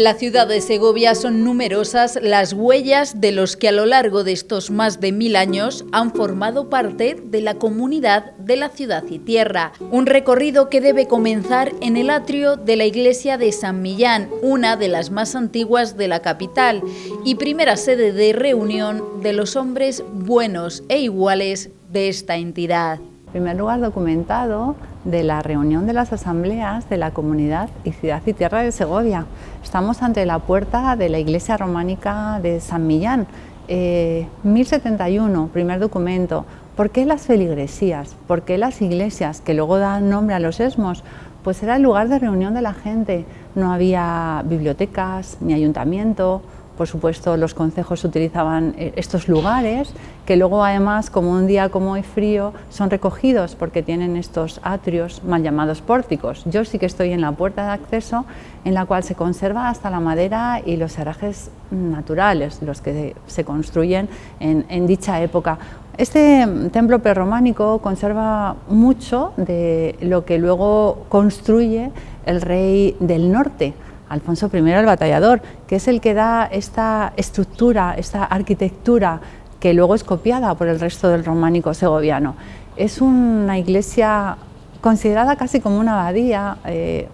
En la ciudad de Segovia son numerosas las huellas de los que a lo largo de estos más de 1000 años han formado parte de la comunidad de la ciudad y tierra. Un recorrido que debe comenzar en el atrio de la iglesia de San Millán, una de las más antiguas de la capital y primera sede de reunión de los hombres buenos e iguales de esta entidad. En primer lugar, documentado de la reunión de las asambleas de la comunidad y ciudad y tierra de Segovia. Estamos ante la puerta de la iglesia románica de San Millán, 1071, primer documento. ¿Por qué las feligresías? ¿Por qué las iglesias que luego dan nombre a los esmos? Pues era el lugar de reunión de la gente. No había bibliotecas ni ayuntamiento. Por supuesto, los concejos utilizaban estos lugares, que luego además, como un día como hoy frío, son recogidos porque tienen estos atrios mal llamados pórticos. Yo sí que estoy en la puerta de acceso, en la cual se conserva hasta la madera y los herrajes naturales, los que se construyen en dicha época. Este templo prerrománico conserva mucho de lo que luego construye el rey del norte, Alfonso I el Batallador, que es el que da esta estructura, esta arquitectura que luego es copiada por el resto del románico segoviano. Es una iglesia considerada casi como una abadía,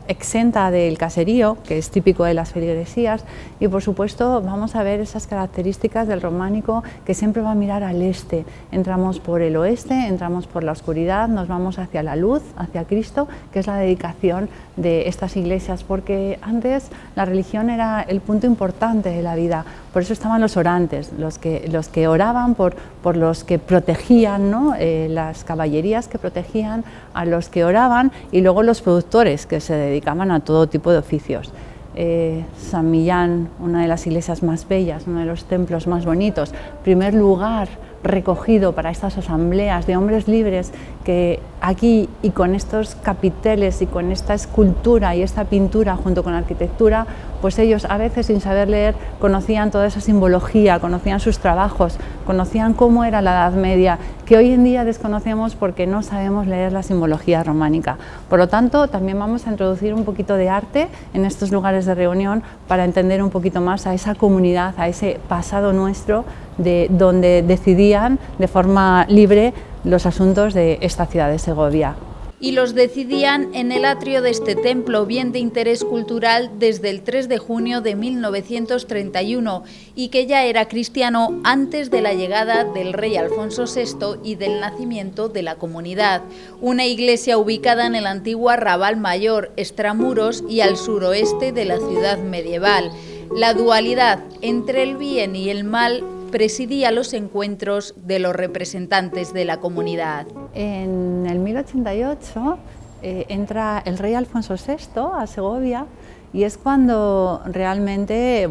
exenta del caserío, que es típico de las feligresías, y por supuesto vamos a ver esas características del románico que siempre va a mirar al este. Entramos por el oeste, entramos por la oscuridad, nos vamos hacia la luz, hacia Cristo, que es la dedicación de estas iglesias, porque antes la religión era el punto importante de la vida, por eso estaban los orantes, los que oraban por los que protegían, ¿no? Las caballerías que protegían a los que oraban, y luego los productores que se dedicaban a todo tipo de oficios. San Millán, una de las iglesias más bellas, uno de los templos más bonitos, primer lugar recogido para estas asambleas de hombres libres que aquí, y con estos capiteles y con esta escultura y esta pintura junto con la arquitectura, pues ellos a veces sin saber leer conocían toda esa simbología, conocían sus trabajos, conocían cómo era la Edad Media, que hoy en día desconocemos porque no sabemos leer la simbología románica. Por lo tanto, también vamos a introducir un poquito de arte en estos lugares de reunión para entender un poquito más a esa comunidad, a ese pasado nuestro, de donde decidían de forma libre los asuntos de esta ciudad de Segovia. Y los decidían en el atrio de este templo, bien de interés cultural desde el 3 de junio de 1931 y que ya era cristiano antes de la llegada del rey Alfonso VI y del nacimiento de la comunidad. Una iglesia ubicada en el antiguo Arrabal Mayor, extramuros y al suroeste de la ciudad medieval. La dualidad entre el bien y el mal presidía los encuentros de los representantes de la comunidad. En el 1088 entra el rey Alfonso VI a Segovia y es cuando realmente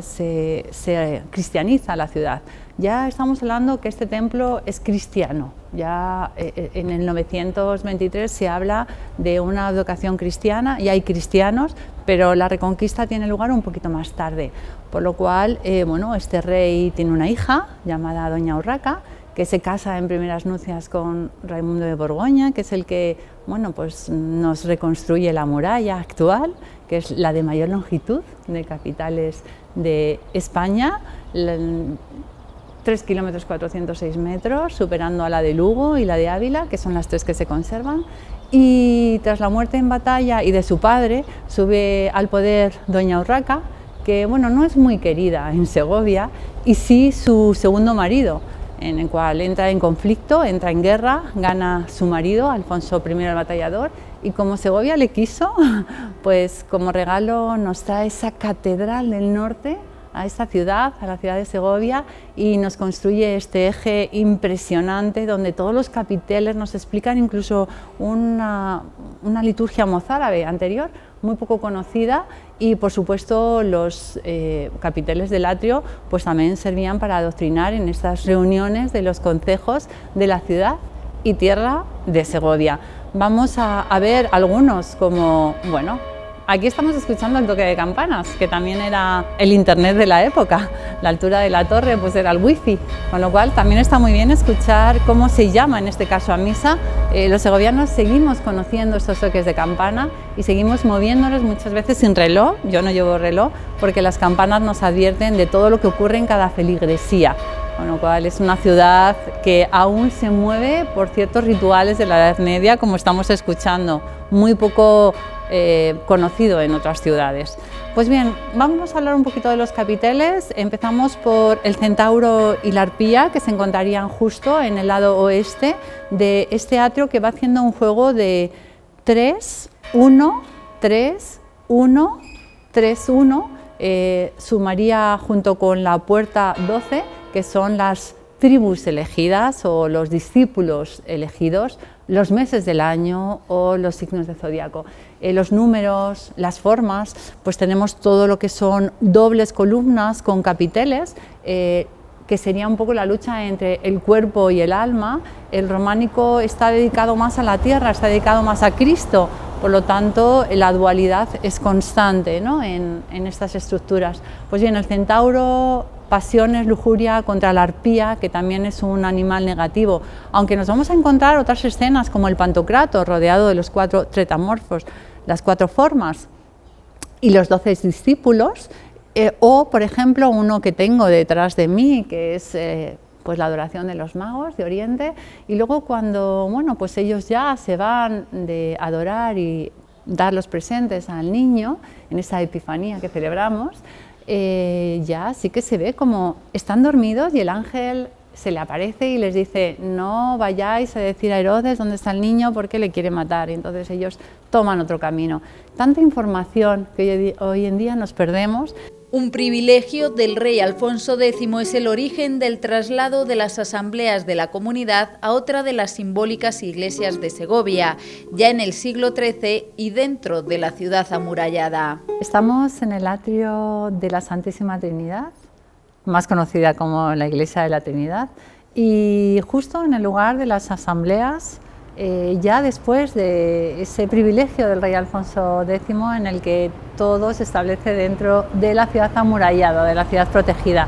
se cristianiza la ciudad. Ya estamos hablando que este templo es cristiano. Ya en el 923 se habla de una advocación cristiana y hay cristianos, pero la reconquista tiene lugar un poquito más tarde, por lo cual este rey tiene una hija llamada Doña Urraca, que se casa en primeras nupcias con Raimundo de Borgoña, que es el que nos reconstruye la muralla actual, que es la de mayor longitud de capitales de España, 3 kilómetros 406 metros, superando a la de Lugo y la de Ávila, que son las tres que se conservan. Y tras la muerte en batalla y de su padre, sube al poder Doña Urraca, que no es muy querida en Segovia, y sí su segundo marido, en el cual entra en conflicto, entra en guerra, gana su marido, Alfonso I el Batallador, y como Segovia le quiso, pues como regalo nos trae esa catedral del norte a esta ciudad, a la ciudad de Segovia, y nos construye este eje impresionante donde todos los capiteles nos explican incluso una liturgia mozárabe anterior, muy poco conocida, y por supuesto los capiteles del atrio pues también servían para adoctrinar en estas reuniones de los concejos de la ciudad y tierra de Segovia. Vamos a ver algunos como, aquí estamos escuchando el toque de campanas, que también era el internet de la época. la altura de la torre pues era el wifi, con lo cual también está muy bien escuchar cómo se llama en este caso a misa. Los segovianos seguimos conociendo estos toques de campana y seguimos moviéndolos muchas veces sin reloj. Yo no llevo reloj porque las campanas nos advierten de todo lo que ocurre en cada feligresía, con lo cual es una ciudad que aún se mueve por ciertos rituales de la Edad Media, como estamos escuchando, muy poco conocido en otras ciudades. Pues bien, vamos a hablar un poquito de los capiteles. Empezamos por el Centauro y la Arpía, que se encontrarían justo en el lado oeste de este atrio, que va haciendo un juego de 3, 1, 3, 1, 3, 1, sumaría junto con la puerta 12, que son las tribus elegidas o los discípulos elegidos, los meses del año o los signos de zodiaco. Los números, las formas, pues tenemos todo lo que son dobles columnas con capiteles, que sería un poco la lucha entre el cuerpo y el alma. El románico está dedicado más a la tierra, está dedicado más a Cristo, por lo tanto la dualidad es constante, ¿no?, en estas estructuras. Pues bien, el centauro, pasiones, lujuria, contra la arpía, que también es un animal negativo, aunque nos vamos a encontrar otras escenas como el Pantocrator rodeado de los 4 tretamorfos, las 4 formas y los 12 discípulos, o por ejemplo uno que tengo detrás de mí, que es pues la adoración de los magos de Oriente, y luego cuando pues ellos ya se van de adorar y dar los presentes al niño en esa epifanía que celebramos, ya sí que se ve como están dormidos y el ángel se le aparece y les dice: no vayáis a decir a Herodes dónde está el niño porque le quiere matar, y entonces ellos toman otro camino. Tanta información que hoy en día nos perdemos. Un privilegio del rey Alfonso X es el origen del traslado de las asambleas de la comunidad a otra de las simbólicas iglesias de Segovia, ya en el siglo XIII y dentro de la ciudad amurallada. Estamos en el atrio de la Santísima Trinidad, más conocida como la Iglesia de la Trinidad, y justo en el lugar de las asambleas, ya después de ese privilegio del rey Alfonso X, en el que todo se establece dentro de la ciudad amurallada, de la ciudad protegida.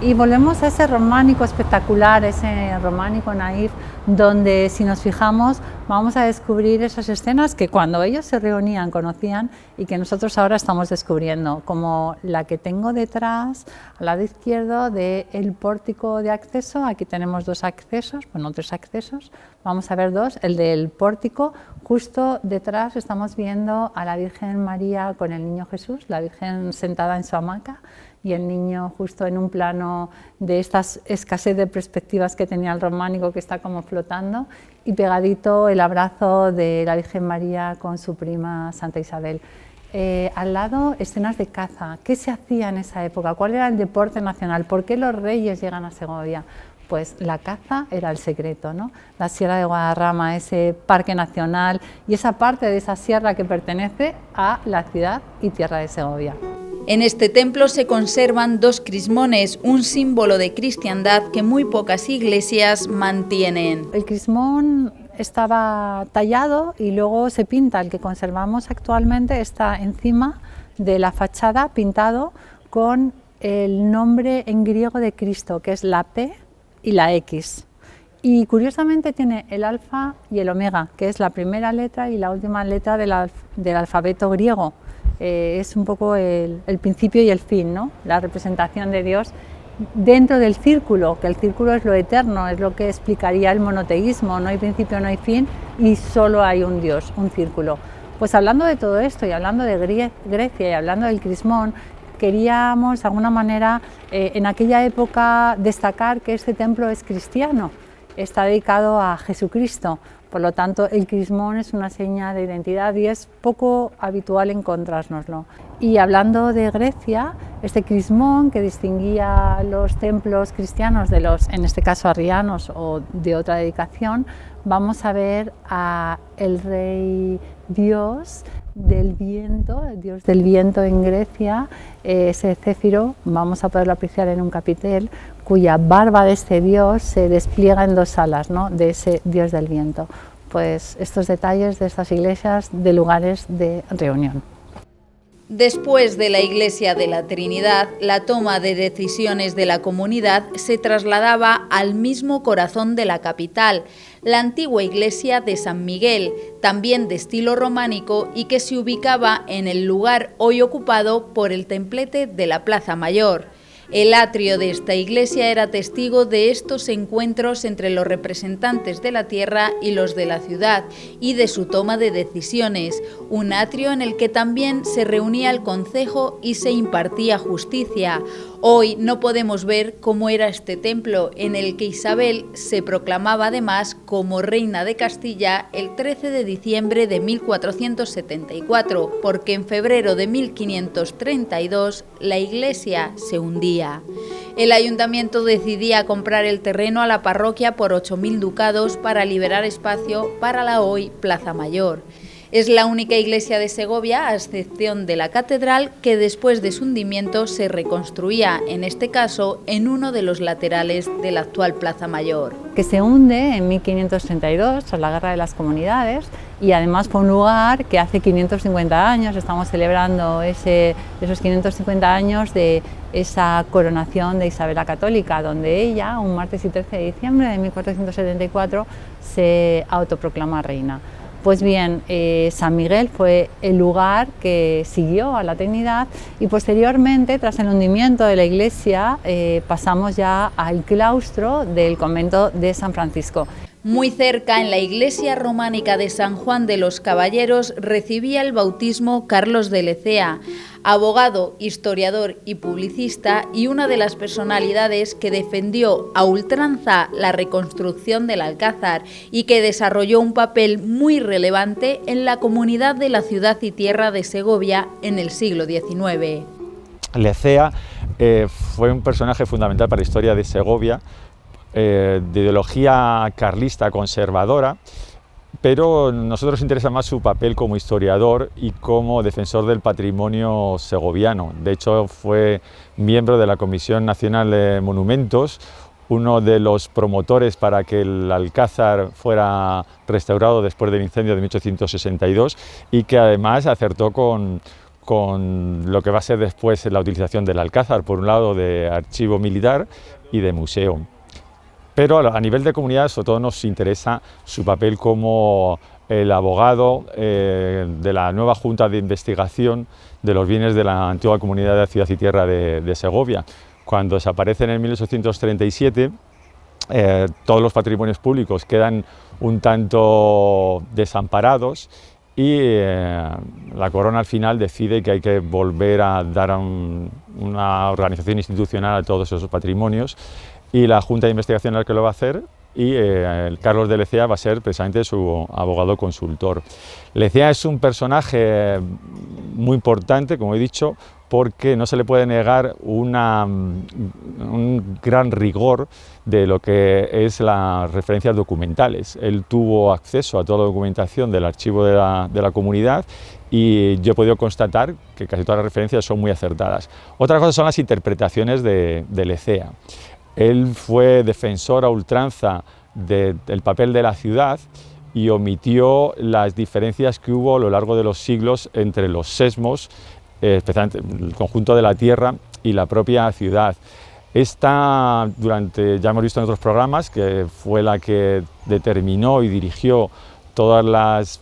Y volvemos a ese románico espectacular, ese románico naif, donde si nos fijamos vamos a descubrir esas escenas que cuando ellos se reunían conocían y que nosotros ahora estamos descubriendo, como la que tengo detrás, al lado izquierdo del pórtico de acceso. Aquí tenemos 2 accesos, bueno, 3 accesos, vamos a ver 2, el del pórtico. Justo detrás estamos viendo a la Virgen María con el Niño Jesús, la Virgen sentada en su hamaca, y el niño justo en un plano de estas escasez de perspectivas que tenía el románico, que está como flotando, y pegadito el abrazo de la Virgen María con su prima Santa Isabel. Al lado, escenas de caza. ¿Qué se hacía en esa época? ¿Cuál era el deporte nacional? ¿Por qué los reyes llegan a Segovia? Pues la caza era el secreto, ¿no? La Sierra de Guadarrama, ese parque nacional y esa parte de esa sierra que pertenece a la ciudad y tierra de Segovia. En este templo se conservan 2 crismones, un símbolo de cristiandad que muy pocas iglesias mantienen. El crismón estaba tallado y luego se pinta. El que conservamos actualmente está encima de la fachada, pintado con el nombre en griego de Cristo, que es la P y la X. Y curiosamente tiene el alfa y el omega, que es la primera letra y la última letra del alfabeto griego. Es un poco el principio y el fin, ¿no? La representación de Dios dentro del círculo, que el círculo es lo eterno, es lo que explicaría el monoteísmo: no hay principio, no hay fin y solo hay un Dios, un círculo. Pues hablando de todo esto y hablando de Grecia y hablando del crismón, queríamos de alguna manera en aquella época destacar que este templo es cristiano, está dedicado a Jesucristo. Por lo tanto, el crismón es una seña de identidad y es poco habitual encontrárnoslo. Y hablando de Grecia, este crismón que distinguía los templos cristianos de los, en este caso, arrianos o de otra dedicación, vamos a ver a el rey Dios del viento, el dios del viento en Grecia, ese Céfiro, vamos a poderlo apreciar en un capitel, cuya barba de este dios se despliega en 2 alas, ¿no?, de ese dios del viento. Pues estos detalles de estas iglesias, de lugares de reunión. Después de la Iglesia de la Trinidad, la toma de decisiones de la comunidad se trasladaba al mismo corazón de la capital, la antigua iglesia de San Miguel, también de estilo románico y que se ubicaba en el lugar hoy ocupado por el templete de la Plaza Mayor. El atrio de esta iglesia era testigo de estos encuentros entre los representantes de la tierra y los de la ciudad y de su toma de decisiones, un atrio en el que también se reunía el concejo y se impartía justicia. Hoy no podemos ver cómo era este templo en el que Isabel se proclamaba además como reina de Castilla el 13 de diciembre de 1474, porque en febrero de 1532 la iglesia se hundía. El ayuntamiento decidía comprar el terreno a la parroquia por 8.000 ducados para liberar espacio para la hoy Plaza Mayor. Es la única iglesia de Segovia, a excepción de la catedral, que después de su hundimiento se reconstruía, en este caso, en uno de los laterales de la actual Plaza Mayor. Que se hunde en 1532, tras la Guerra de las Comunidades, y además fue un lugar que hace 550 años, estamos celebrando esos 550 años de esa coronación de Isabel la Católica, donde ella, un martes y 13 de diciembre de 1474, se autoproclama reina. Pues bien, San Miguel fue el lugar que siguió a la Trinidad y posteriormente, tras el hundimiento de la iglesia, pasamos ya al claustro del convento de San Francisco. Muy cerca, en la iglesia románica de San Juan de los Caballeros, recibía el bautismo Carlos de Lecea, abogado, historiador y publicista, y una de las personalidades que defendió a ultranza la reconstrucción del Alcázar y que desarrolló un papel muy relevante en la comunidad de la ciudad y tierra de Segovia en el siglo XIX. Lecea fue un personaje fundamental para la historia de Segovia, de ideología carlista conservadora, pero nosotros nos interesa más su papel como historiador y como defensor del patrimonio segoviano. De hecho, fue miembro de la Comisión Nacional de Monumentos, uno de los promotores para que el Alcázar fuera restaurado después del incendio de 1862 y que además acertó con lo que va a ser después la utilización del Alcázar, por un lado de archivo militar y de museo. Pero a nivel de comunidad, sobre todo nos interesa su papel como el abogado de la nueva Junta de Investigación de los bienes de la antigua comunidad de Ciudad y Tierra de Segovia. Cuando desaparecen en 1837, todos los patrimonios públicos quedan un tanto desamparados y la corona al final decide que hay que volver a dar una organización institucional a todos esos patrimonios, y la Junta de Investigación es la que lo va a hacer, y Carlos de Lecea va a ser precisamente su abogado consultor. Lecea es un personaje muy importante, como he dicho, porque no se le puede negar un gran rigor de lo que es las referencias documentales. Él tuvo acceso a toda la documentación del archivo de la comunidad y yo he podido constatar que casi todas las referencias son muy acertadas. Otra cosa son las interpretaciones de Lecea. Él fue defensor a ultranza del papel de la ciudad y omitió las diferencias que hubo a lo largo de los siglos entre los sesmos, especialmente el conjunto de la tierra y la propia ciudad. Esta, ya hemos visto en otros programas, que fue la que determinó y dirigió todas las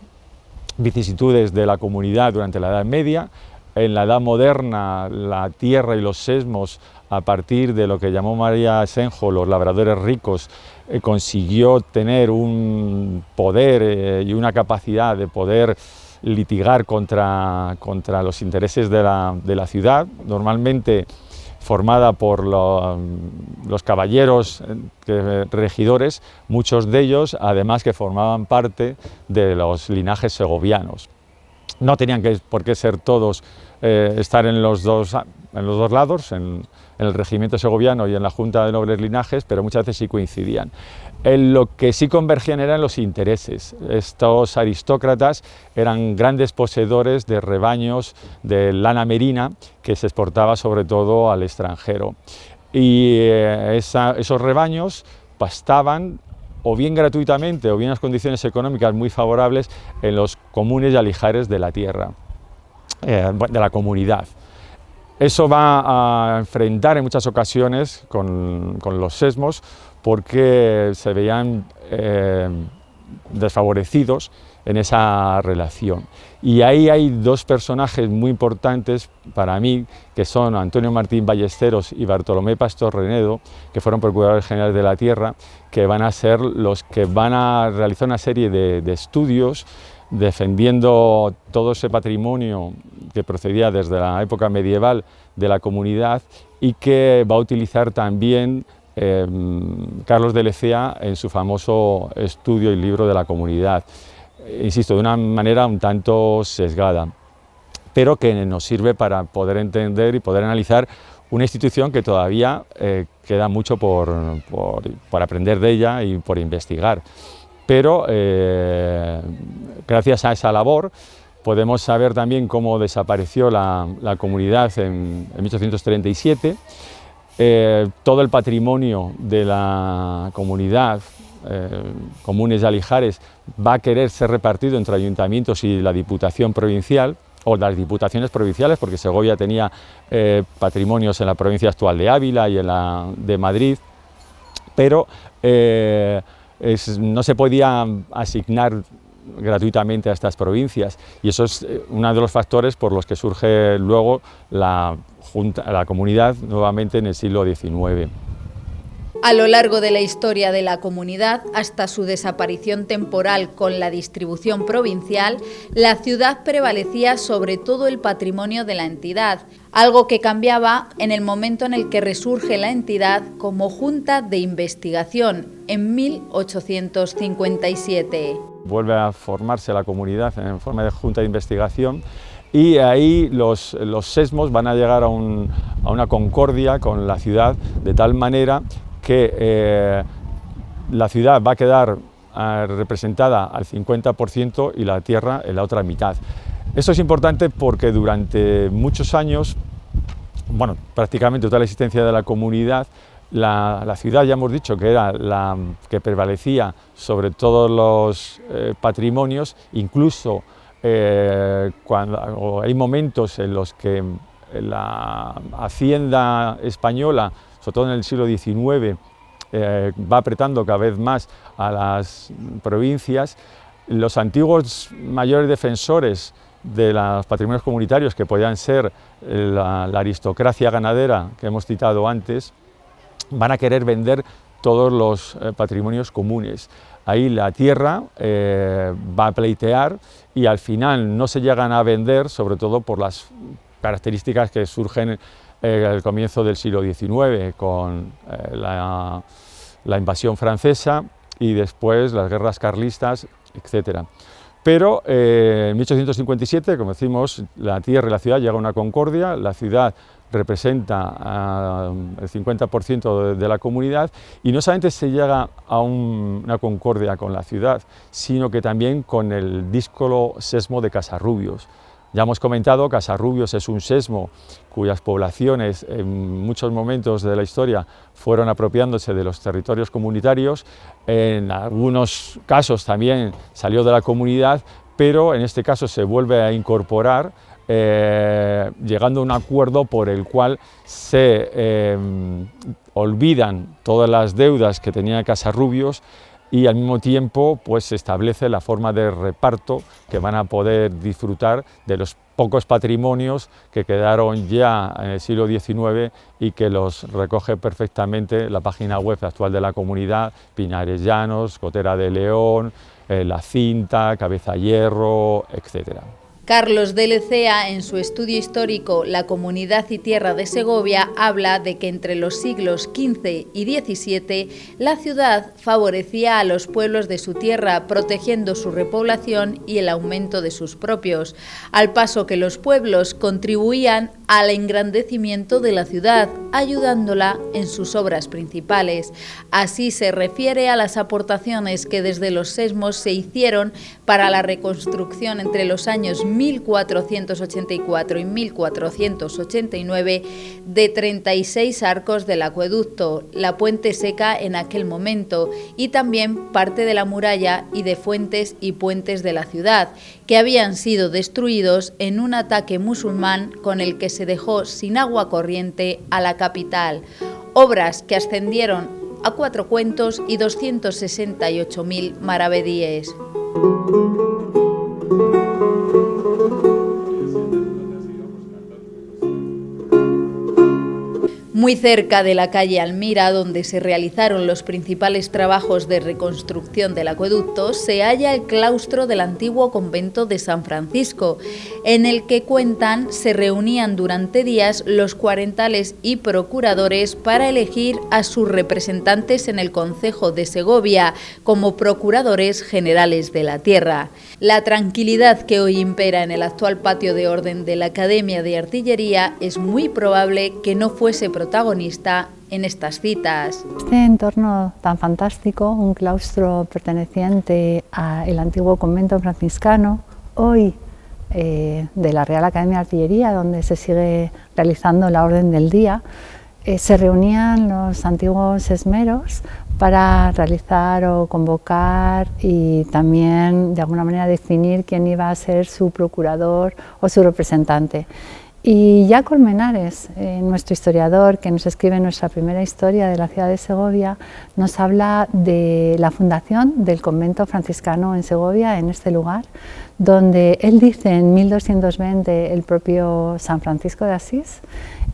vicisitudes de la comunidad durante la Edad Media. En la Edad Moderna, la tierra y los sesmos, a partir de lo que llamó María Senjo los labradores ricos, consiguió tener un poder y una capacidad de poder litigar contra los intereses de la ciudad, normalmente formada por los caballeros regidores, muchos de ellos además que formaban parte de los linajes segovianos. No tenían por qué ser todos estar en los dos lados, en el regimiento segoviano y en la Junta de Nobles Linajes, pero muchas veces sí coincidían. En lo que sí convergían eran los intereses. Estos aristócratas eran grandes poseedores de rebaños de lana merina que se exportaba sobre todo al extranjero. Y esos rebaños pastaban o bien gratuitamente o bien en unas condiciones económicas muy favorables en los comunes y alijares de la tierra. de la comunidad. Eso va a enfrentar en muchas ocasiones con los sesmos, porque se veían desfavorecidos en esa relación. Y ahí hay dos personajes muy importantes para mí, que son Antonio Martín Ballesteros y Bartolomé Pastor Renedo, que fueron procuradores generales de la tierra, que van a ser los que van a realizar una serie de estudios defendiendo todo ese patrimonio que procedía desde la época medieval de la comunidad y que va a utilizar también Carlos de Lecea en su famoso estudio y libro de la comunidad. Insisto, de una manera un tanto sesgada, pero que nos sirve para poder entender y poder analizar una institución que todavía queda mucho por aprender de ella y por investigar. Pero gracias a esa labor podemos saber también cómo desapareció la comunidad en 1837, todo el patrimonio de la comunidad, Comunes de Alijares, va a querer ser repartido entre ayuntamientos y la Diputación Provincial, o las diputaciones provinciales, porque Segovia tenía patrimonios en la provincia actual de Ávila y en la de Madrid, pero no se podía asignar gratuitamente a estas provincias, y eso es uno de los factores por los que surge luego la comunidad nuevamente en el siglo XIX. A lo largo de la historia de la comunidad, hasta su desaparición temporal con la distribución provincial, la ciudad prevalecía sobre todo el patrimonio de la entidad, algo que cambiaba en el momento en el que resurge la entidad como Junta de Investigación, en 1857. Vuelve a formarse la comunidad en forma de Junta de Investigación, y ahí los sesmos van a llegar a una concordia con la ciudad, de tal manera que la ciudad va a quedar representada al 50% y la tierra en la otra mitad. Esto es importante porque durante muchos años, bueno, prácticamente toda la existencia de la comunidad, la ciudad, ya hemos dicho que era la que prevalecía sobre todos los patrimonios, incluso cuando hay momentos en los que la hacienda española, sobre todo en el siglo XIX, va apretando cada vez más a las provincias. Los antiguos mayores defensores de los patrimonios comunitarios, que podían ser la aristocracia ganadera que hemos citado antes, van a querer vender todos los patrimonios comunes. Ahí la tierra va a pleitear y al final no se llegan a vender, sobre todo por las características que surgen al comienzo del siglo XIX, con la invasión francesa y después las guerras carlistas, etc. Pero en 1857, como decimos, la tierra y la ciudad llegan a una concordia, la ciudad representa el 50% de la comunidad, y no solamente se llega a una concordia con la ciudad, sino que también con el díscolo sesmo de Casarrubios. Ya hemos comentado, Casarrubios es un sesmo cuyas poblaciones en muchos momentos de la historia fueron apropiándose de los territorios comunitarios, en algunos casos también salió de la comunidad, pero en este caso se vuelve a incorporar, llegando a un acuerdo por el cual se olvidan todas las deudas que tenía Casarrubios, y al mismo tiempo pues se establece la forma de reparto que van a poder disfrutar de los pocos patrimonios que quedaron ya en el siglo XIX y que los recoge perfectamente la página web actual de la comunidad: Pinares Llanos, Cotera de León, La Cinta, Cabeza Hierro, etc. Carlos de Lecea, en su estudio histórico La comunidad y tierra de Segovia, habla de que entre los siglos XV y XVII la ciudad favorecía a los pueblos de su tierra, protegiendo su repoblación y el aumento de sus propios, al paso que los pueblos contribuían al engrandecimiento de la ciudad, ayudándola en sus obras principales. Así se refiere a las aportaciones que desde los sesmos se hicieron para la reconstrucción entre los años 1484 y 1489 de 36 arcos del acueducto, la puente seca en aquel momento, y también parte de la muralla y de fuentes y puentes de la ciudad, que habían sido destruidos en un ataque musulmán con el que se dejó sin agua corriente a la capital. Obras que ascendieron a 4 cuentos y 268.000 maravedíes. Muy cerca de la calle Almira, donde se realizaron los principales trabajos de reconstrucción del acueducto, se halla el claustro del antiguo convento de San Francisco, en el que se reunían durante días los cuarentales y procuradores para elegir a sus representantes en el concejo de Segovia como procuradores generales de la tierra. La tranquilidad que hoy impera en el actual patio de orden de la Academia de Artillería es muy probable que no fuese protagonista en estas citas. Este entorno tan fantástico, un claustro perteneciente al antiguo convento franciscano, hoy de la Real Academia de Artillería, donde se sigue realizando la orden del día, se reunían los antiguos esmeros para realizar o convocar y también de alguna manera definir quién iba a ser su procurador o su representante. Y ya Colmenares, nuestro historiador que nos escribe nuestra primera historia de la ciudad de Segovia, nos habla de la fundación del convento franciscano en Segovia, en este lugar, donde él dice en 1220 el propio San Francisco de Asís,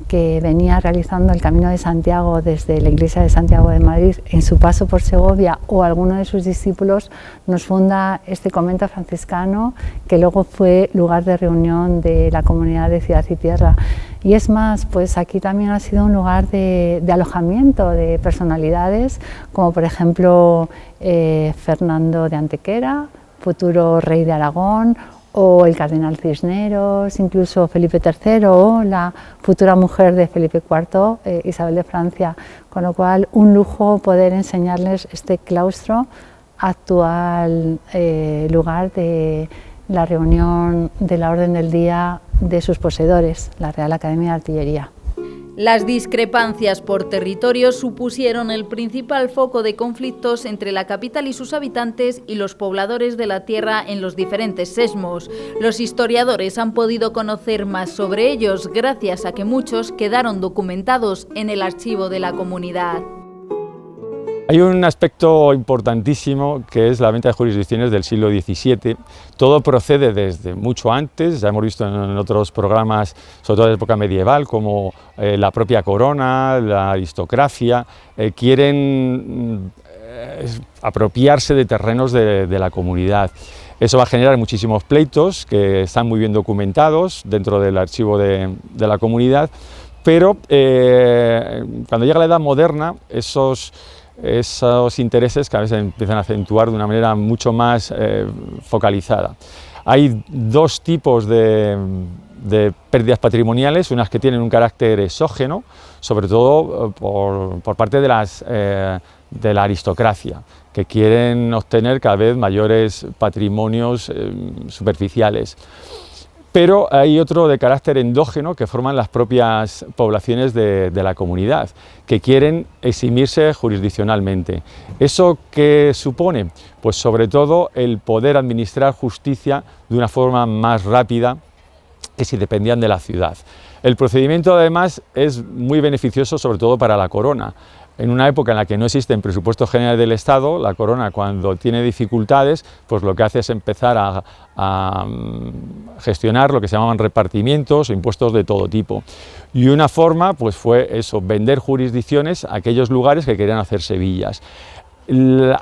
que venía realizando el Camino de Santiago desde la iglesia de Santiago de Madrid, en su paso por Segovia, o alguno de sus discípulos, nos funda este convento franciscano, que luego fue lugar de reunión de la comunidad de Ciudad y Tierra. Y es más, pues aquí también ha sido un lugar de alojamiento de personalidades, como por ejemplo Fernando de Antequera, futuro rey de Aragón, o el cardenal Cisneros, incluso Felipe III o la futura mujer de Felipe IV, Isabel de Francia, con lo cual un lujo poder enseñarles este claustro, actual lugar de la reunión de la Orden del Día de sus poseedores, la Real Academia de Artillería. Las discrepancias por territorio supusieron el principal foco de conflictos entre la capital y sus habitantes y los pobladores de la tierra en los diferentes sesmos. Los historiadores han podido conocer más sobre ellos gracias a que muchos quedaron documentados en el archivo de la comunidad. Hay un aspecto importantísimo que es la venta de jurisdicciones del siglo XVII. Todo procede desde mucho antes, ya hemos visto en otros programas, sobre todo de la época medieval, como la propia corona, la aristocracia, quieren apropiarse de terrenos de la comunidad. Eso va a generar muchísimos pleitos que están muy bien documentados dentro del archivo de la comunidad, pero cuando llega la Edad Moderna, esos intereses cada vez se empiezan a acentuar de una manera mucho más focalizada. Hay dos tipos de pérdidas patrimoniales, unas que tienen un carácter exógeno, sobre todo por parte de la aristocracia, que quieren obtener cada vez mayores patrimonios superficiales. Pero hay otro de carácter endógeno que forman las propias poblaciones de la comunidad, que quieren eximirse jurisdiccionalmente. ¿Eso qué supone? Pues sobre todo el poder administrar justicia de una forma más rápida que si dependían de la ciudad. El procedimiento además es muy beneficioso sobre todo para la corona. En una época en la que no existen presupuestos generales del Estado, la corona cuando tiene dificultades, pues lo que hace es empezar a gestionar lo que se llamaban repartimientos o impuestos de todo tipo. Y una forma pues fue eso, vender jurisdicciones a aquellos lugares que querían hacerse villas.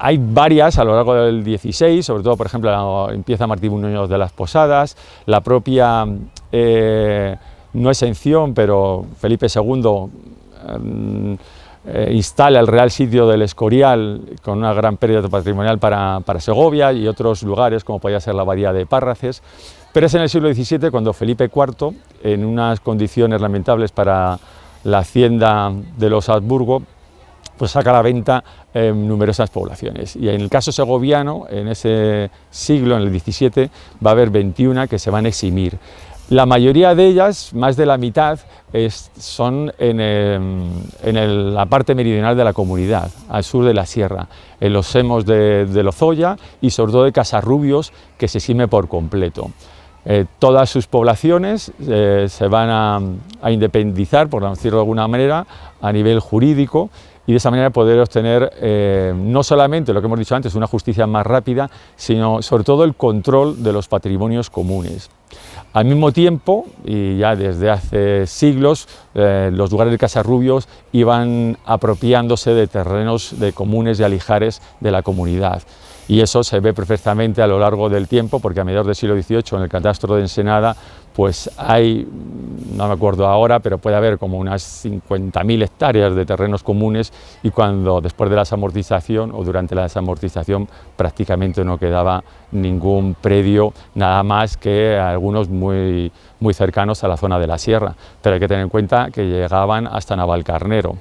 Hay varias a lo largo del XVI, sobre todo por ejemplo empieza Martí Muñoz de las Posadas, la propia, no exención, pero Felipe II instala el Real Sitio del Escorial con una gran pérdida patrimonial para Segovia y otros lugares como podía ser la Abadía de Párraces, pero es en el siglo XVII cuando Felipe IV, en unas condiciones lamentables para la hacienda de los Habsburgo, pues saca a la venta numerosas poblaciones. Y en el caso segoviano, en ese siglo, en el XVII, va a haber 21 que se van a eximir. La mayoría de ellas, más de la mitad, son en la parte meridional de la comunidad, al sur de la sierra, en los semos de Lozoya y sobre todo de Casarrubios, que se exime por completo. Todas sus poblaciones se van a independizar, por decirlo de alguna manera, a nivel jurídico, y de esa manera poder obtener no solamente lo que hemos dicho antes, una justicia más rápida, sino sobre todo el control de los patrimonios comunes. Al mismo tiempo, y ya desde hace siglos, los lugares de Casarrubios iban apropiándose de terrenos de comunes y alijares de la comunidad. Y eso se ve perfectamente a lo largo del tiempo, porque a mediados del siglo XVIII en el catastro de Ensenada pues hay, no me acuerdo ahora, pero puede haber como unas 50.000 hectáreas de terrenos comunes, y cuando después de la desamortización o durante la desamortización prácticamente no quedaba ningún predio, nada más que algunos muy cercanos a la zona de la sierra, pero hay que tener en cuenta que llegaban hasta Navalcarnero.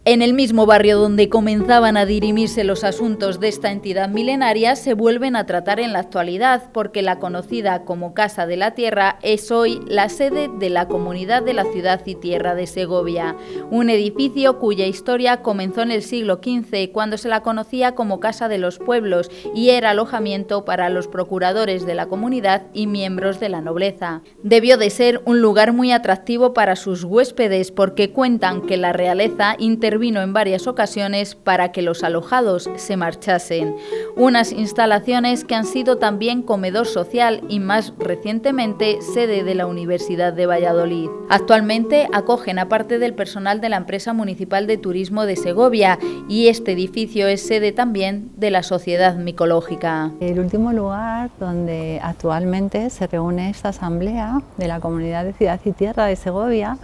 En el mismo barrio donde comenzaban a dirimirse los asuntos de esta entidad milenaria se vuelven a tratar en la actualidad, porque la conocida como Casa de la Tierra es hoy la sede de la Comunidad de la Ciudad y Tierra de Segovia, un edificio cuya historia comenzó en el siglo XV, cuando se la conocía como Casa de los Pueblos y era alojamiento para los procuradores de la comunidad y miembros de la nobleza. Debió de ser un lugar muy atractivo para sus huéspedes, porque cuentan que la realeza intervino en varias ocasiones para que los alojados se marchasen. Unas instalaciones que han sido también comedor social y más recientemente sede de la Universidad de Valladolid. Actualmente acogen a parte del personal de la empresa municipal de turismo de Segovia, y este edificio es sede también de la Sociedad Micológica. El último lugar donde actualmente se reúne esta asamblea de la Comunidad de Ciudad y Tierra de Segovia,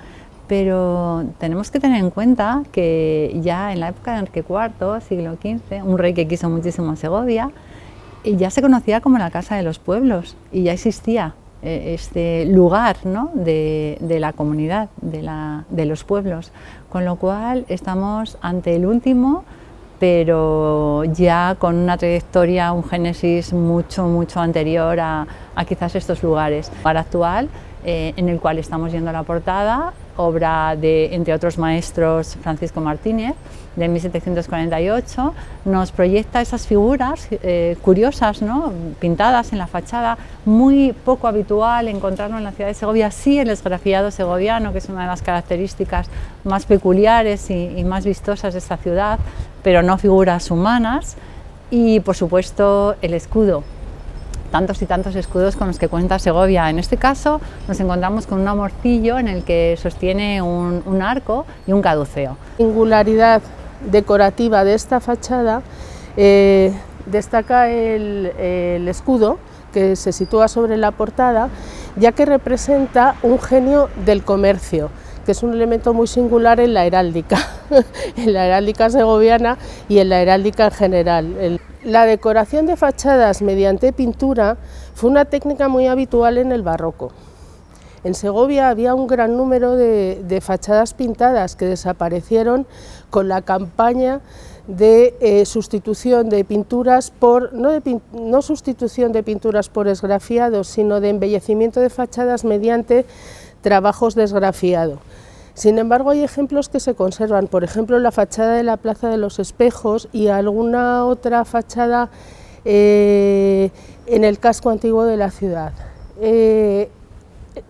pero tenemos que tener en cuenta que ya en la época de Enrique IV, siglo XV, un rey que quiso muchísimo a Segovia, ya se conocía como la Casa de los Pueblos, y ya existía este lugar, ¿no?, de la comunidad, de los pueblos, con lo cual estamos ante el último, pero ya con una trayectoria, un génesis mucho anterior a quizás estos lugares. Para actual, en el cual estamos viendo la portada, obra de, entre otros maestros, Francisco Martínez, de 1748, nos proyecta esas figuras curiosas, ¿no?, pintadas en la fachada, muy poco habitual encontrarlo en la ciudad de Segovia, sí en el esgrafiado segoviano, que es una de las características más peculiares y más vistosas de esta ciudad, pero no figuras humanas, y por supuesto el escudo. Tantos y tantos escudos con los que cuenta Segovia. En este caso nos encontramos con un amorcillo en el que sostiene un arco y un caduceo. Singularidad decorativa de esta fachada, destaca el escudo que se sitúa sobre la portada, ya que representa un genio del comercio, que es un elemento muy singular en la heráldica, en la heráldica segoviana y en la heráldica en general. La decoración de fachadas mediante pintura fue una técnica muy habitual en el barroco. En Segovia había un gran número de fachadas pintadas que desaparecieron con la campaña de sustitución de pinturas por, no sustitución de pinturas por esgrafiados, sino de embellecimiento de fachadas mediante trabajos de esgrafiado. Sin embargo, hay ejemplos que se conservan, por ejemplo, la fachada de la Plaza de los Espejos y alguna otra fachada en el casco antiguo de la ciudad.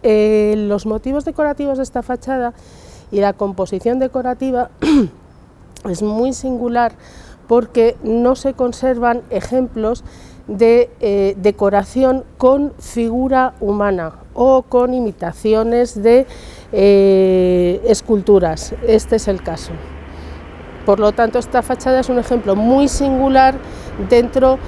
Los motivos decorativos de esta fachada y la composición decorativa es muy singular, porque no se conservan ejemplos de decoración con figura humana o con imitaciones de esculturas. Este es el caso. Por lo tanto, esta fachada es un ejemplo muy singular dentro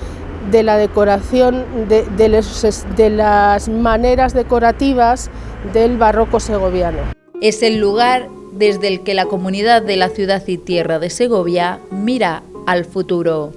de la decoración, de las maneras decorativas del barroco segoviano. Es el lugar desde el que la Comunidad de la Ciudad y Tierra de Segovia mira al futuro.